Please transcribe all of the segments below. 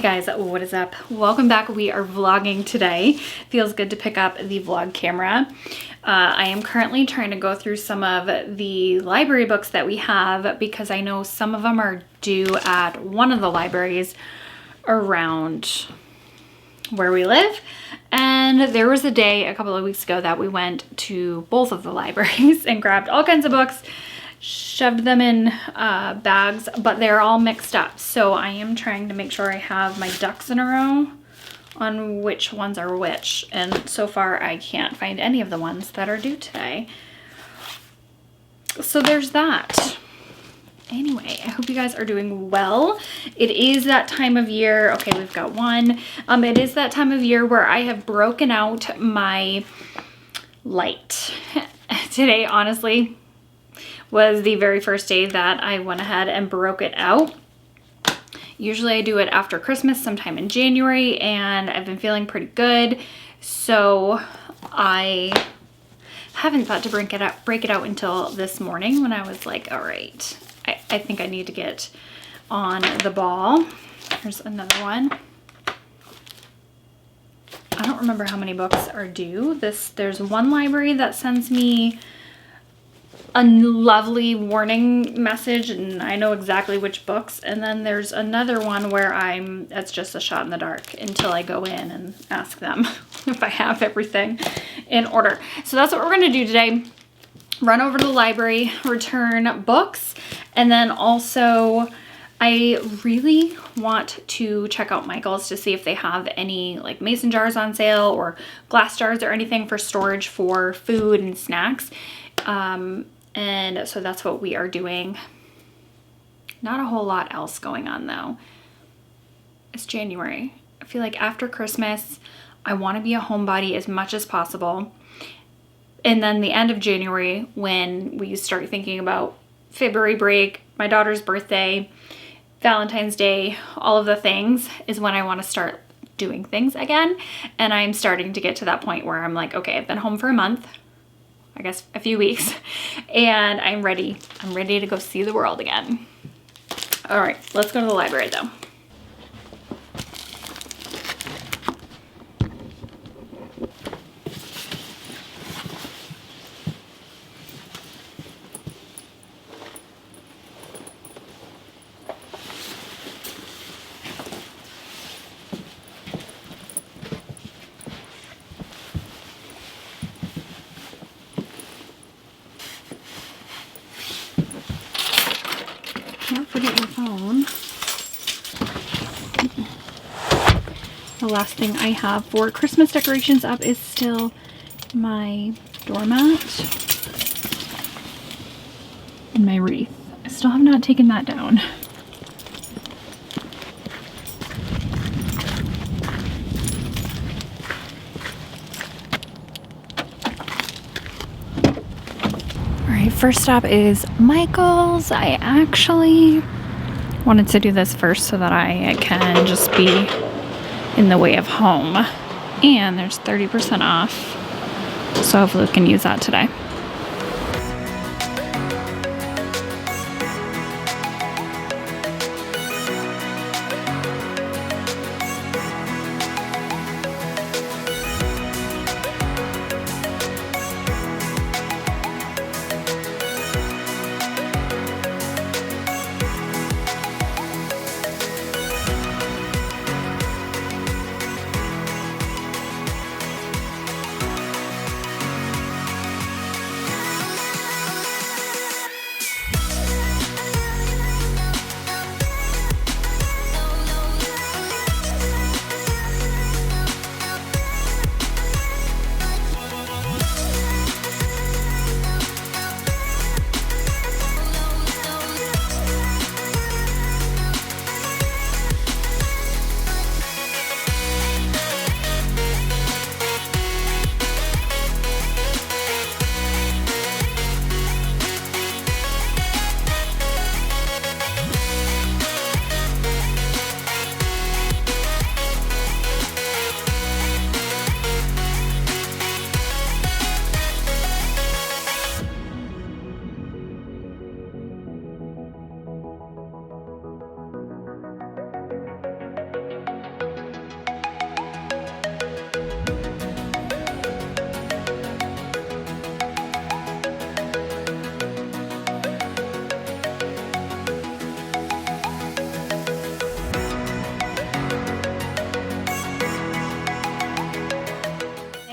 guys, what is up? Welcome back. We are vlogging today. Feels good to pick up the vlog camera. I am currently trying to go through some of the library books that we have because I know some of them are due at one of the libraries around where we live. And there was a day a couple of weeks ago that we went to both of the libraries and grabbed all kinds of books, shoved them in bags, but they're all mixed up. So I am trying to make sure I have my ducks in a row on which ones are which. And so far I can't find any of the ones that are due today. So there's that. Anyway, I hope you guys are doing well. It is that time of year. Okay, we've got one. It is that time of year where I have broken out my light. Today, honestly, was the very first day that I went ahead and broke it out. Usually I do it after Christmas, sometime in January, and I've been feeling pretty good. So I haven't thought to break it out until this morning when I was like, all right, I think I need to get on the ball. Here's another one. I don't remember how many books are due. There's one library that sends me a lovely warning message and I know exactly which books, and then there's another one where it's just a shot in the dark until I go in and ask them if I have everything in order. So that's what we're going to do today. Run over to the library, return books, and then also I really want to check out Michael's to see if they have any like mason jars on sale or glass jars or anything for storage for food and snacks. And so that's what we are doing. Not a whole lot else going on though. It's January. I feel like after Christmas, I want to be a homebody as much as possible. And then the end of January, when we start thinking about February break, my daughter's birthday, Valentine's Day, all of the things, is when I want to start doing things again. And I'm starting to get to that point where I'm like, okay, I've been home for a month, I guess a few weeks, and I'm ready. I'm ready to go see the world again. All right, let's go to the library though. Don't forget your phone. The last thing I have for Christmas decorations up is still my doormat and my wreath. I still have not taken that down. First stop is Michael's. I actually wanted to do this first so that I can just be in the way of home. And there's 30% off. So hopefully we can use that today.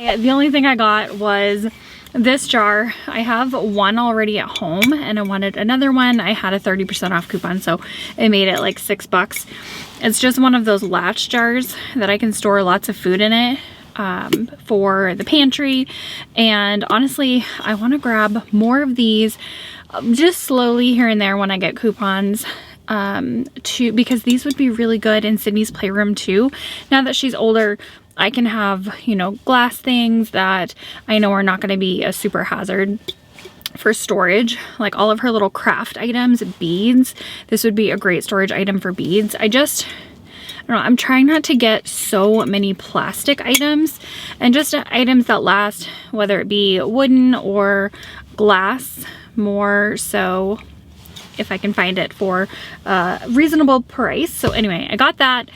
The only thing I got was this jar. I have one already at home and I wanted another one. I had a 30% off coupon, so it made it like $6. It's just one of those latch jars that I can store lots of food in it for the pantry. And honestly, I want to grab more of these just slowly here and there when I get coupons, because these would be really good in Sydney's playroom too. Now that she's older, I can have, you know, glass things that I know are not going to be a super hazard for storage, like all of her little craft items, beads. This would be a great storage item for beads. I don't know, I'm trying not to get so many plastic items and just items that last, whether it be wooden or glass, more so if I can find it for a reasonable price. So anyway, I got that.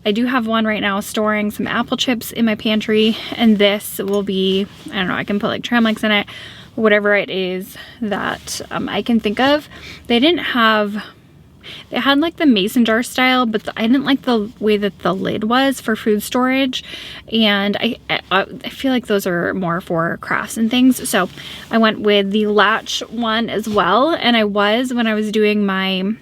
I do have one right now storing some apple chips in my pantry, and this will be, I don't know, I can put like tram links in it, whatever it is that I can think of. They had like the mason jar style, but I didn't like the way that the lid was for food storage, and I feel like those are more for crafts and things. So I went with the latch one as well, and when I was doing my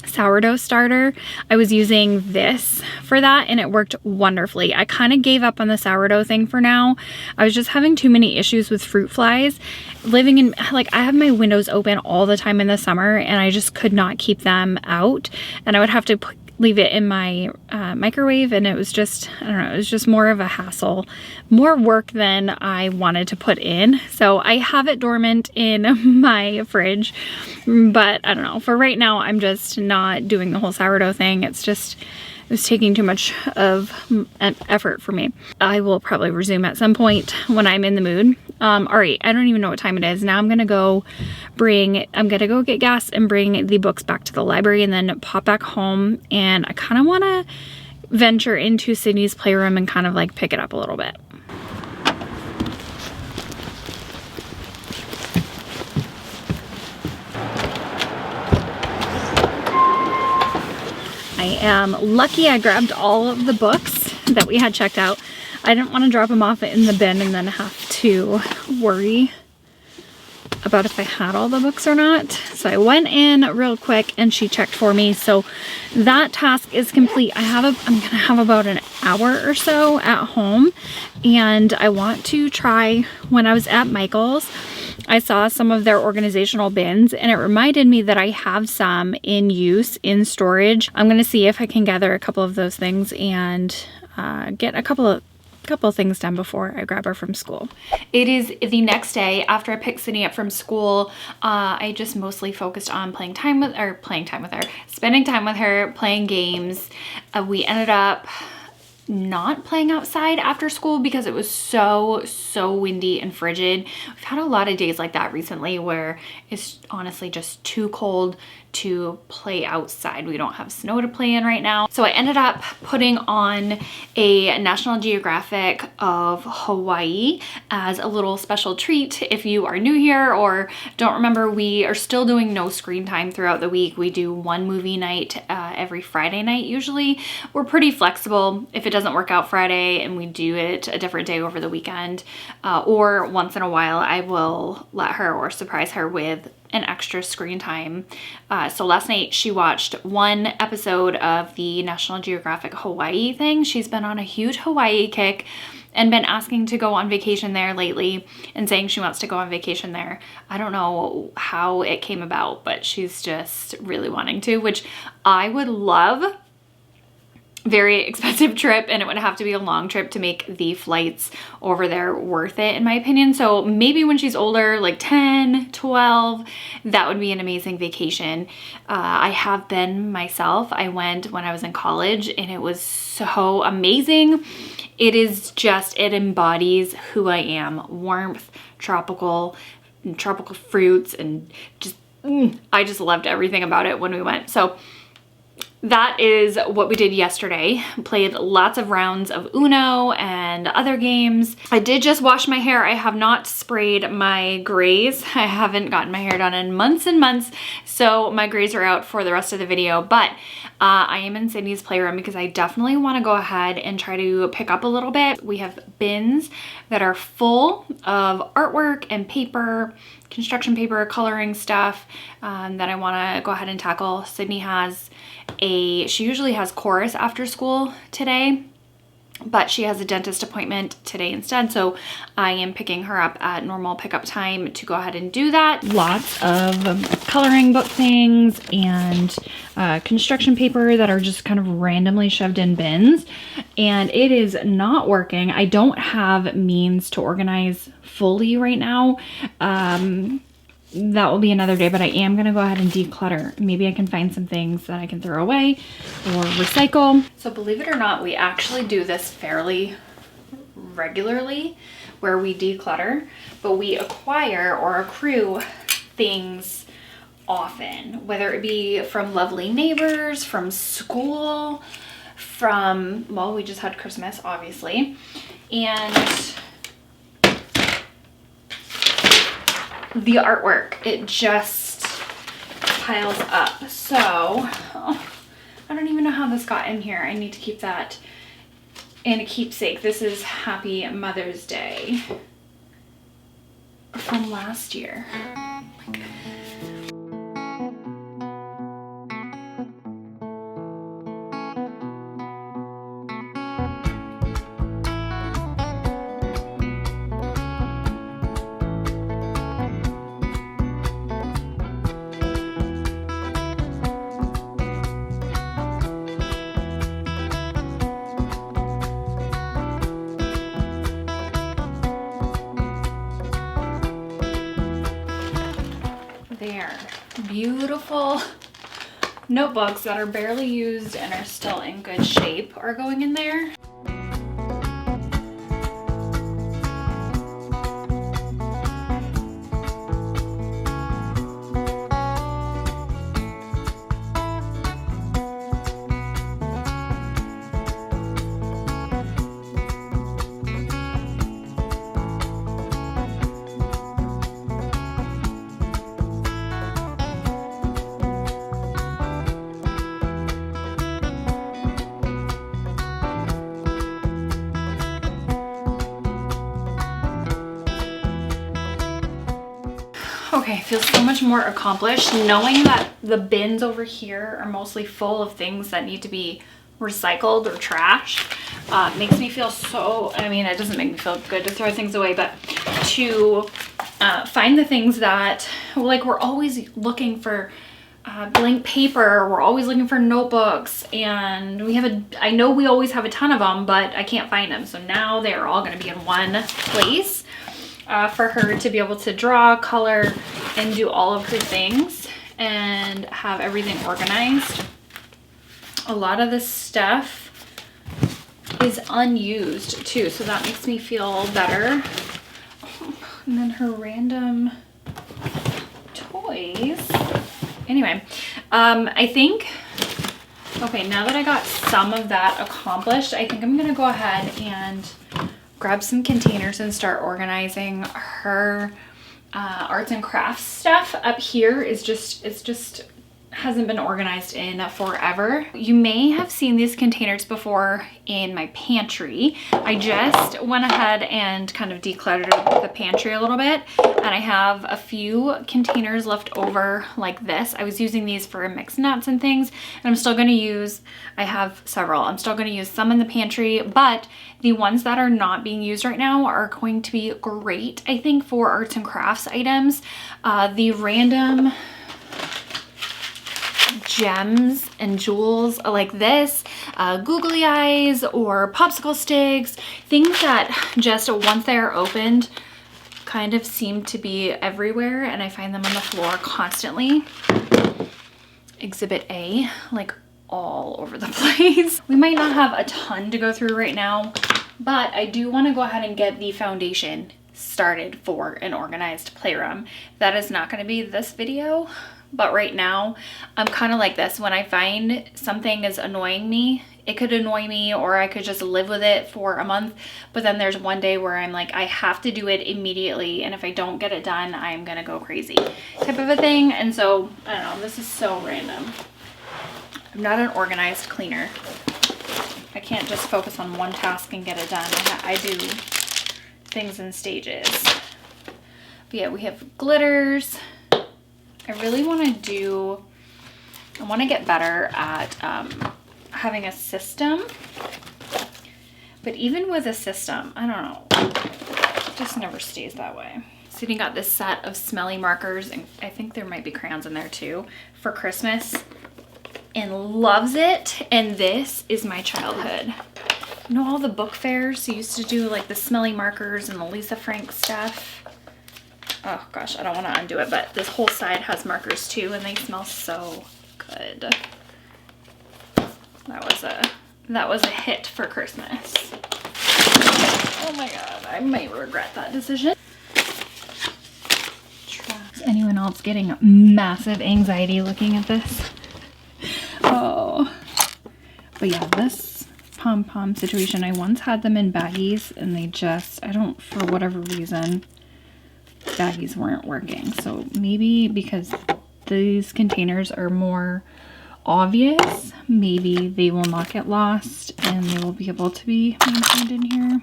sourdough starter, I was using this for that and it worked wonderfully. I kind of gave up on the sourdough thing for now. I was just having too many issues with fruit flies. Living in, like, I have my windows open all the time in the summer and I just could not keep them out, and I would have to leave it in my microwave, and it was just, I don't know, it was just more of a hassle, more work than I wanted to put in. So I have it dormant in my fridge, but I don't know, for right now I'm just not doing the whole sourdough thing. It was taking too much of an effort for me. I will probably resume at some point when I'm in the mood. All right, I don't even know what time it is. Now I'm gonna go get gas and bring the books back to the library and then pop back home. And I kind of wanna venture into Sydney's playroom and kind of like pick it up a little bit. I am lucky I grabbed all of the books that we had checked out. I didn't want to drop them off in the bin and then have to worry about if I had all the books or not. So I went in real quick and she checked for me. So that task is complete. I'm gonna have about an hour or so at home, and I want to try, when I was at Michael's, I saw some of their organizational bins and it reminded me that I have some in use in storage. I'm gonna see if I can gather a couple of those things and get a couple of things done before I grab her from school. It is the next day after I picked Sydney up from school. I just mostly focused on spending time with her, playing games. We ended up not playing outside after school because it was so windy and frigid. We've had a lot of days like that recently where it's honestly just too cold to play outside. We don't have snow to play in right now. So I ended up putting on a National Geographic of Hawaii as a little special treat. If you are new here or don't remember, we are still doing no screen time throughout the week. We do one movie night every Friday night usually. We're pretty flexible. If it doesn't work out Friday and we do it a different day over the weekend, or once in a while I will let her or surprise her with an extra screen time. So last night she watched one episode of the National Geographic Hawaii thing. She's been on a huge Hawaii kick and been asking to go on vacation there lately and saying she wants to go on vacation there. I don't know how it came about, but she's just really wanting to, which I would love. Very expensive trip, and it would have to be a long trip to make the flights over there worth it, in my opinion. So maybe when she's older, like 10, 12, that would be an amazing vacation. I have been myself. I went when I was in college and it was so amazing. It embodies who I am. Warmth, tropical fruits, and I just loved everything about it when we went. So that is what we did yesterday. Played lots of rounds of Uno and other games. I did just wash my hair. I have not sprayed my grays. I haven't gotten my hair done in months and months, so my grays are out for the rest of the video, but I am in Sydney's Playroom because I definitely want to go ahead and try to pick up a little bit. We have bins that are full of artwork and paper, construction paper, coloring stuff that I want to go ahead and tackle. Sydney she usually has chorus after school today, but she has a dentist appointment today instead, so I am picking her up at normal pickup time to go ahead and do that. Lots of coloring book things and construction paper that are just kind of randomly shoved in bins, and it is not working. I don't have means to organize fully right now. That will be another day, but I am going to go ahead and declutter. Maybe I can find some things that I can throw away or recycle. So believe it or not, we actually do this fairly regularly where we declutter, but we acquire or accrue things often, whether it be from lovely neighbors, from school, well, we just had Christmas, obviously, and the artwork, it just piles up. So I don't even know how this got in here. I need to keep that in a keepsake. This is Happy Mother's Day from last year. Oh my goodness. Beautiful notebooks that are barely used and are still in good shape are going in there. Okay, I feel so much more accomplished knowing that the bins over here are mostly full of things that need to be recycled or trashed. Makes me feel so, I mean, it doesn't make me feel good to throw things away, but to find the things that, like, we're always looking for blank paper, we're always looking for notebooks, and I know we always have a ton of them, but I can't find them. So now they're all going to be in one place. For her to be able to draw, color, and do all of her things and have everything organized. A lot of this stuff is unused too, so that makes me feel better. And then her random toys. Anyway, I think, okay, now that I got some of that accomplished, I think I'm gonna go ahead and grab some containers and start organizing her arts and crafts stuff. Up here is just hasn't been organized in forever. You may have seen these containers before in my pantry. I just went ahead and kind of decluttered the pantry a little bit, and I have a few containers left over like this. I was using these for mixed nuts and things, and I'm still going to use, I have several. I'm still going to use some in the pantry, but the ones that are not being used right now are going to be great, I think, for arts and crafts items. The random gems and jewels like this, googly eyes or popsicle sticks, things that just once they are opened kind of seem to be everywhere, and I find them on the floor constantly. Exhibit A, like all over the place. We might not have a ton to go through right now, but I do want to go ahead and get the foundation started for an organized playroom. That is not going to be this video, but right now I'm kind of like this. When I find something is annoying me, it could annoy me, or I could just live with it for a month, but then there's one day where I'm like, I have to do it immediately, and if I don't get it done, I'm gonna go crazy type of a thing. And so I don't know, this is so random. I'm not an organized cleaner. I can't just focus on one task and get it done. I do things in stages. But yeah, we have glitters. I really want to get better at having a system. But even with a system, I don't know, it just never stays that way. Sydney got this set of smelly markers, and I think there might be crayons in there too, for Christmas, and loves it. And this is my childhood. You know, all the book fairs used to do like the smelly markers and the Lisa Frank stuff. Oh gosh, I don't want to undo it, but this whole side has markers too, and they smell so good. That was a hit for Christmas. Oh my god, I might regret that decision. Is anyone else getting massive anxiety looking at this? Oh. But yeah, this pom-pom situation, I once had them in baggies and they just, for whatever reason, baggies weren't working. So maybe because these containers are more obvious, maybe they will not get lost and they will be able to be maintained in here.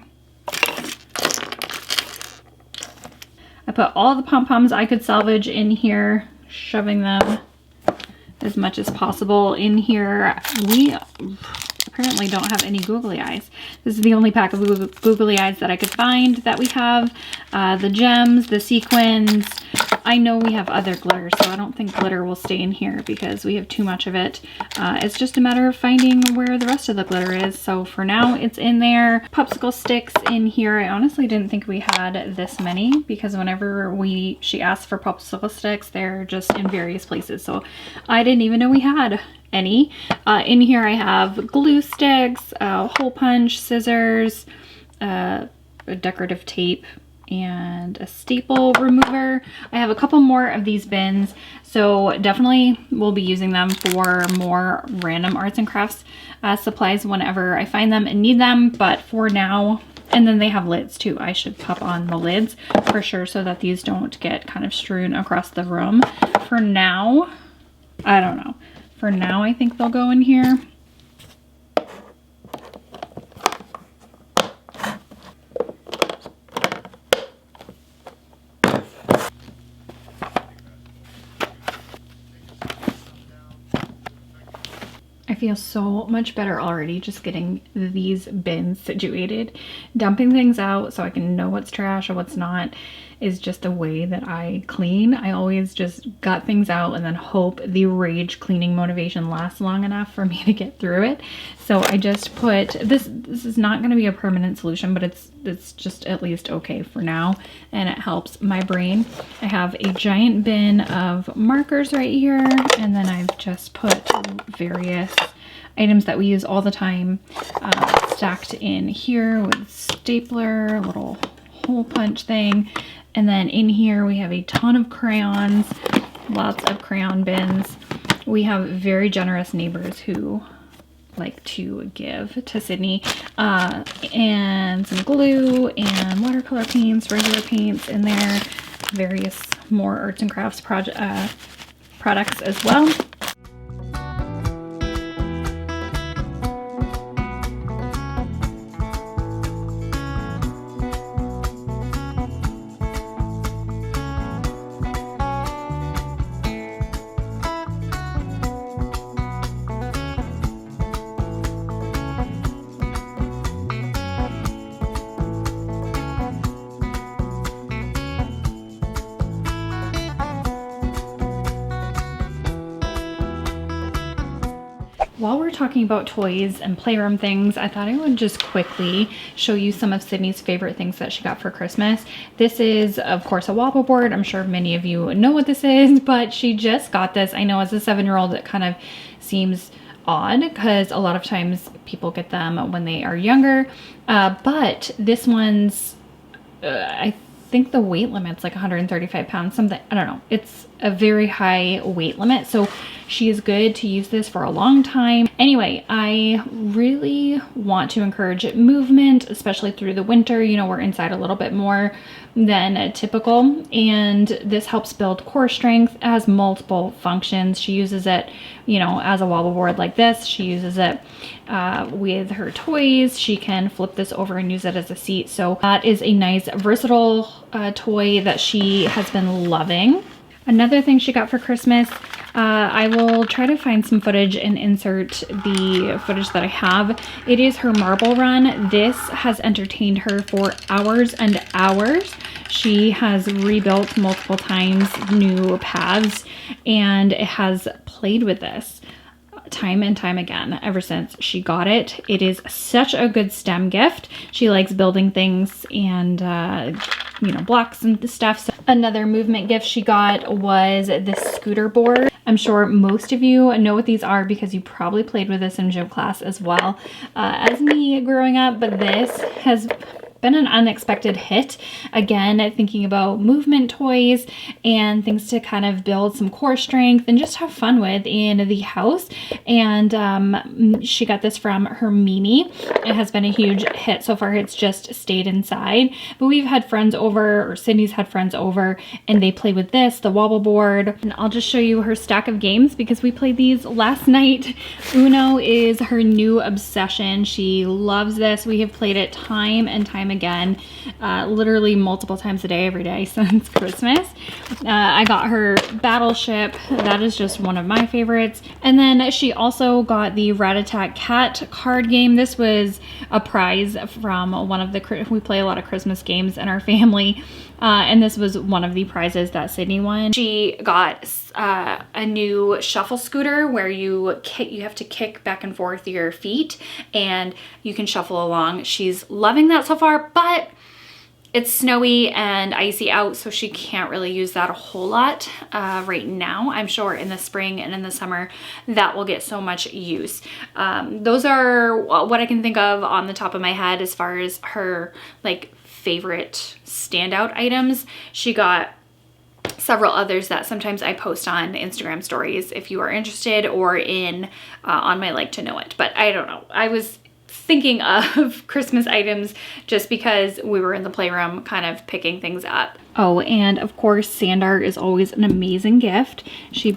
I put all the pom-poms I could salvage in here, shoving them as much as possible in here. We apparently don't have any googly eyes. This is the only pack of googly eyes that I could find that we have. The gems, the sequins. I know we have other glitter, so I don't think glitter will stay in here because we have too much of it. It's just a matter of finding where the rest of the glitter is. So for now, it's in there. Popsicle sticks in here. I honestly didn't think we had this many because whenever she asked for popsicle sticks, they're just in various places. So I didn't even know we had any. In here I have glue sticks, hole punch, scissors, a decorative tape, and a staple remover. I have a couple more of these bins, so definitely will be using them for more random arts and crafts supplies whenever I find them and need them. But for now, and then they have lids too. I should pop on the lids for sure so that these don't get kind of strewn across the room. For now, I don't know. For now, I think they'll go in here. I feel so much better already just getting these bins situated. Dumping things out so I can know what's trash or what's not is just the way that I clean. I always just gut things out and then hope the rage cleaning motivation lasts long enough for me to get through it. So I just put this is not going to be a permanent solution, but it's just at least okay for now, and it helps my brain. I have a giant bin of markers right here, and then I've just put various items that we use all the time stacked in here with stapler, little hole punch thing. And then in here we have a ton of crayons, lots of crayon bins. We have very generous neighbors who like to give to Sydney, and some glue and watercolor paints, regular paints in there, various more arts and crafts products as well. While we're talking about toys and Playroom things, I thought I would just quickly show you some of Sydney's favorite things that she got for Christmas. This is, of course, a wobble board. I'm sure many of you know what this is, but she just got this. I know as a 7-year-old, it kind of seems odd because a lot of times people get them when they are younger, but this one's, I think the weight limit's like 135 pounds, something, I don't know. It's a very high weight limit, so she is good to use this for a long time. Anyway, I really want to encourage movement, especially through the winter. You know, we're inside a little bit more than typical, and this helps build core strength. It has multiple functions. She uses it, you know, as a wobble board like this. She uses it with her toys. She can flip this over and use it as a seat. So that is a nice versatile toy that she has been loving. Another thing she got for Christmas, I will try to find some footage and insert the footage that I have. It is her marble run. This has entertained her for hours and hours. She has rebuilt multiple times new paths and has played with this time and time again ever since she got it. It is such a good STEM gift. She likes building things and you know, blocks and stuff. So another movement gift she got was this scooter board. I'm sure most of you know what these are because you probably played with this in gym class as well as me growing up, but this has been an unexpected hit. Again, thinking about movement toys and things to kind of build some core strength and just have fun with in the house. And she got this from her Mimi. It has been a huge hit so far. It's just stayed inside, but we've had friends over, or Sydney's had friends over, and they play with this, the wobble board. And I'll just show you her stack of games because we played these last night. Uno is her new obsession. She loves this. We have played it time and time again, literally multiple times a day, every day since Christmas. I got her Battleship. That is just one of my favorites. And then she also got the Rat-a-tat Cat card game. This was a prize from one of the, we play a lot of Christmas games in our family. And this was one of the prizes that Sydney won. She got a new shuffle scooter where you have to kick back and forth your feet and you can shuffle along. She's loving that so far, but it's snowy and icy out, so she can't really use that a whole lot right now. I'm sure in the spring and in the summer that will get so much use. Those are what I can think of on the top of my head as far as her like favorite standout items. She got several others that sometimes I post on Instagram stories if you are interested, or in on my like to know it, but I don't know. I was thinking of Christmas items just because we were in the playroom kind of picking things up. Oh, and of course sand art is always an amazing gift. She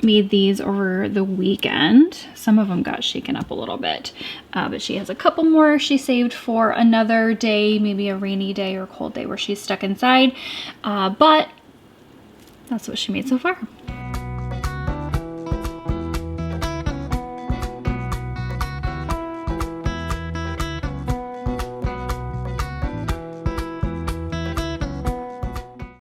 made these over the weekend. Some of them got shaken up a little bit, but she has a couple more she saved for another day, maybe a rainy day or cold day where she's stuck inside, but that's what she made so far.